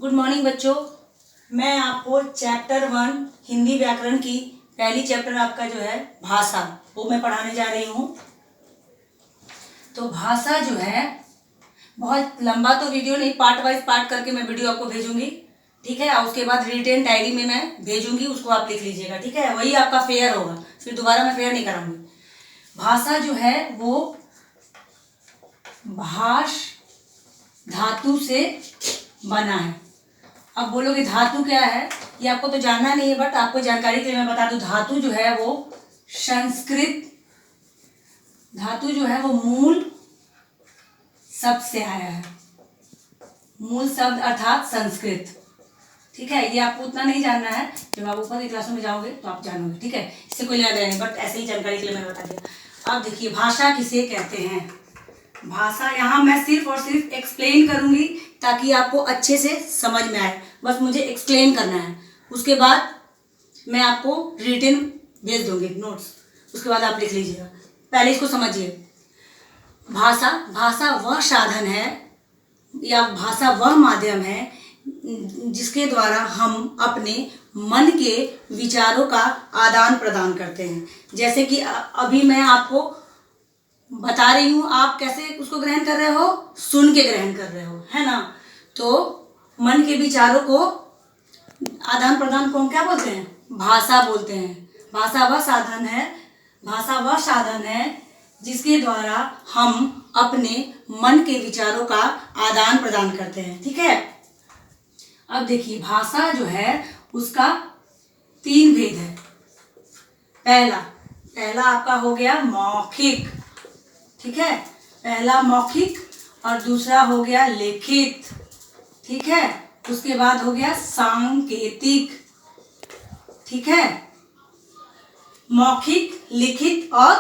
Good morning बच्चों। मैं आपको चैप्टर 1 हिंदी व्याकरण की पहली चैप्टर आपका जो है भाषा, वो मैं पढ़ाने जा रही हूँ। तो भाषा जो है बहुत लंबा तो वीडियो नहीं, पार्ट वाइज पार्ट करके मैं वीडियो आपको भेजूंगी, ठीक है। और उसके बाद रिटेन डायरी में मैं भेजूंगी, उसको आप लिख लीजिएगा, ठीक है। वही आपका फेयर होगा, फिर दोबारा मैं फेयर नहीं कराऊंगी। भाषा जो है वो भाष धातु से बना है। अब बोलोगे धातु क्या है, ये आपको तो जानना नहीं है, बट आपको जानकारी के लिए मैं बता दूं। धातु जो है वो संस्कृत धातु जो है वो मूल शब्द से आया है। मूल शब्द अर्थात संस्कृत, ठीक है। ये आपको उतना नहीं जानना है, जब आप ऊपर की क्लासों में जाओगे तो आप जानोगे, ठीक है। इससे कोई लेना देना नहीं, बट ऐसे ही जानकारी के लिए मैंने बता दिया। अब देखिए भाषा किसे कहते हैं। भाषा यहाँ मैं सिर्फ और सिर्फ एक्सप्लेन करूंगी ताकि आपको अच्छे से समझ में आए, बस मुझे एक्सप्लेन करना है। उसके बाद मैं आपको रिटन भेज दूंगी नोट्स, उसके बाद आप लिख लीजिएगा। पहले इसको समझिए। भाषा वह साधन है या भाषा वह माध्यम है जिसके द्वारा हम अपने मन के विचारों का आदान प्रदान करते हैं। जैसे कि अभी मैं आपको बता रही हूँ, आप कैसे उसको ग्रहण कर रहे हो, सुन के ग्रहण कर रहे हो, है ना। तो मन के विचारों को आदान प्रदान को हम क्या बोलते हैं, भाषा बोलते हैं। भाषा वह साधन है जिसके द्वारा हम अपने मन के विचारों का आदान प्रदान करते हैं, ठीक है। अब देखिए भाषा जो है उसका 3 भेद है। पहला आपका हो गया मौखिक, ठीक है। पहला मौखिक और दूसरा हो गया लिखित, ठीक है। उसके बाद हो गया सांकेतिक, ठीक है। मौखिक, लिखित और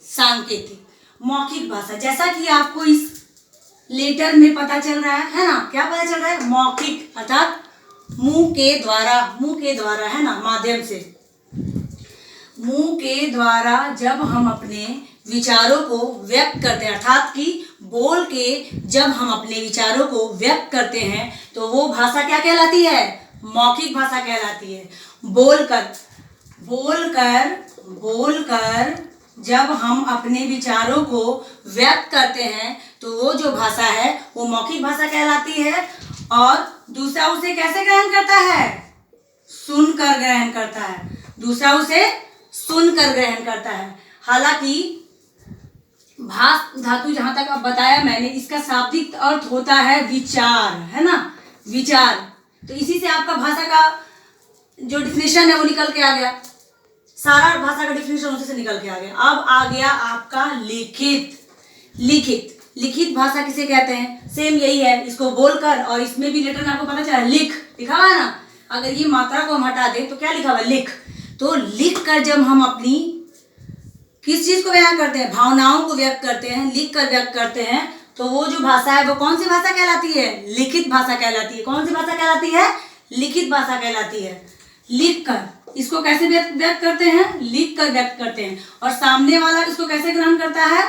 सांकेतिक। मौखिक भाषा, जैसा कि आपको इस लेटर में पता चल रहा है ना, क्या पता चल रहा है, मौखिक अर्थात मुंह के द्वारा, है ना, माध्यम से। मुंह के द्वारा जब हम अपने विचारों को व्यक्त करते हैं, अर्थात कि बोल के जब हम अपने विचारों को व्यक्त करते हैं तो वो भाषा क्या कहलाती है, मौखिक भाषा कहलाती है। बोलकर जब हम अपने विचारों को व्यक्त करते हैं तो वो जो भाषा है वो मौखिक भाषा कहलाती है। और दूसरा उसे कैसे ग्रहण करता है, सुनकर ग्रहण करता है। दूसरा उसे सुनकर ग्रहण करता है। हालांकि भाष धातु जहां तक अब बताया मैंने, इसका शाब्दिक अर्थ होता है विचार, है ना, विचार। तो इसी से आपका भाषा का जो डिफिनेशन है वो निकल के आ गया, सारा भाषा का डिफिनेशन उसी से निकल के आ गया। अब आ गया आपका लिखित भाषा किसे कहते हैं, सेम यही है। इसको बोलकर, और इसमें भी लेटर में आपको पता चला लिखा हुआ है ना, अगर ये मात्रा को हम हटा दें तो क्या लिखा हुआ है, लिख। तो लिख कर जब हम अपनी किस चीज को बयान करते हैं, भावनाओं को व्यक्त करते हैं, लिख कर व्यक्त करते हैं, तो वो जो भाषा है वो कौन सी भाषा कहलाती है, लिखित भाषा कहलाती है। कौन सी भाषा कहलाती है, लिखित भाषा कहलाती है। लिख कर इसको कैसे व्यक्त करते हैं, लिख कर व्यक्त करते हैं। और सामने वाला इसको कैसे ग्रहण करता है,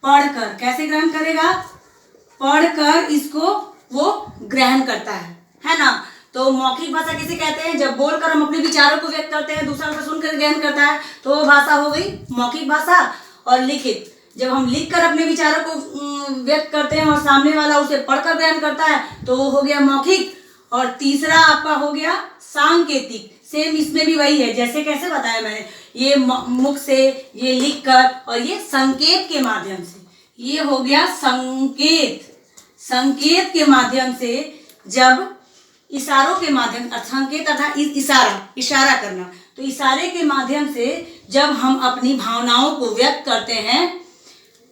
पढ़कर। कैसे ग्रहण करेगा, पढ़कर इसको वो ग्रहण करता है ना। तो मौखिक भाषा किसे कहते हैं, जब बोलकर हम अपने विचारों को व्यक्त करते हैं, दूसरा उसे सुनकर ग्रहण करता है, तो वो भाषा हो गई मौखिक भाषा। और लिखित, जब हम लिखकर अपने विचारों को व्यक्त करते हैं और सामने वाला उसे पढ़कर ग्रहण करता है, तो वो हो गया मौखिक। और तीसरा आपका हो गया सांकेतिक। सेम इसमें भी वही है, जैसे कैसे बताया मैंने, ये मुख से, ये लिखकर, और ये संकेत के माध्यम से। ये हो गया संकेत के माध्यम से, जब इशारों के माध्यम, संकेत अर्थात इशारा करना, तो इशारे के माध्यम से जब हम अपनी भावनाओं को व्यक्त करते हैं,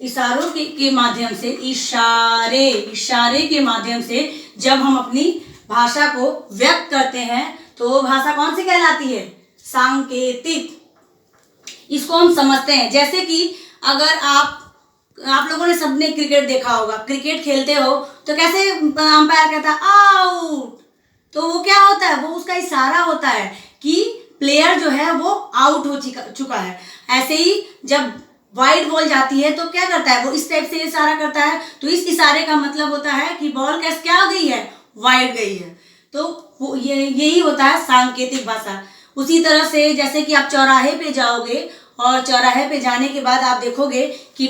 इशारों के माध्यम से, इशारे के माध्यम से जब हम अपनी भाषा को व्यक्त करते हैं, तो वो भाषा कौन सी कहलाती है, सांकेतिक। इसको हम समझते हैं, जैसे कि अगर आप लोगों ने सबने क्रिकेट देखा होगा, क्रिकेट खेलते हो तो कैसे अंपायर कहता है आउट, तो वो क्या होता है, वो उसका इशारा होता है कि प्लेयर जो है वो आउट हो चुका है। ऐसे ही जब वाइड बॉल जाती है तो क्या करता है, वो इस टाइप से इशारा करता है। तो इस इशारे का मतलब होता है कि बॉल क्या गई है, वाइड गई है। तो वो यही होता है सांकेतिक भाषा। उसी तरह से जैसे कि आप चौराहे पे जाओगे और चौराहे पे जाने के बाद आप देखोगे कि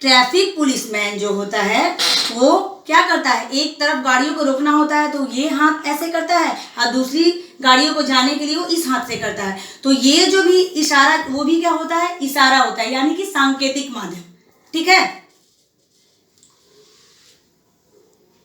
ट्रैफिक पुलिसमैन जो होता है वो क्या करता है, एक तरफ गाड़ियों को रोकना होता है तो ये हाथ ऐसे करता है और दूसरी गाड़ियों को जाने के लिए वो इस हाथ से करता है। तो ये जो भी इशारा वो भी क्या होता है, इशारा होता है, यानी कि सांकेतिक माध्यम। ठीक है।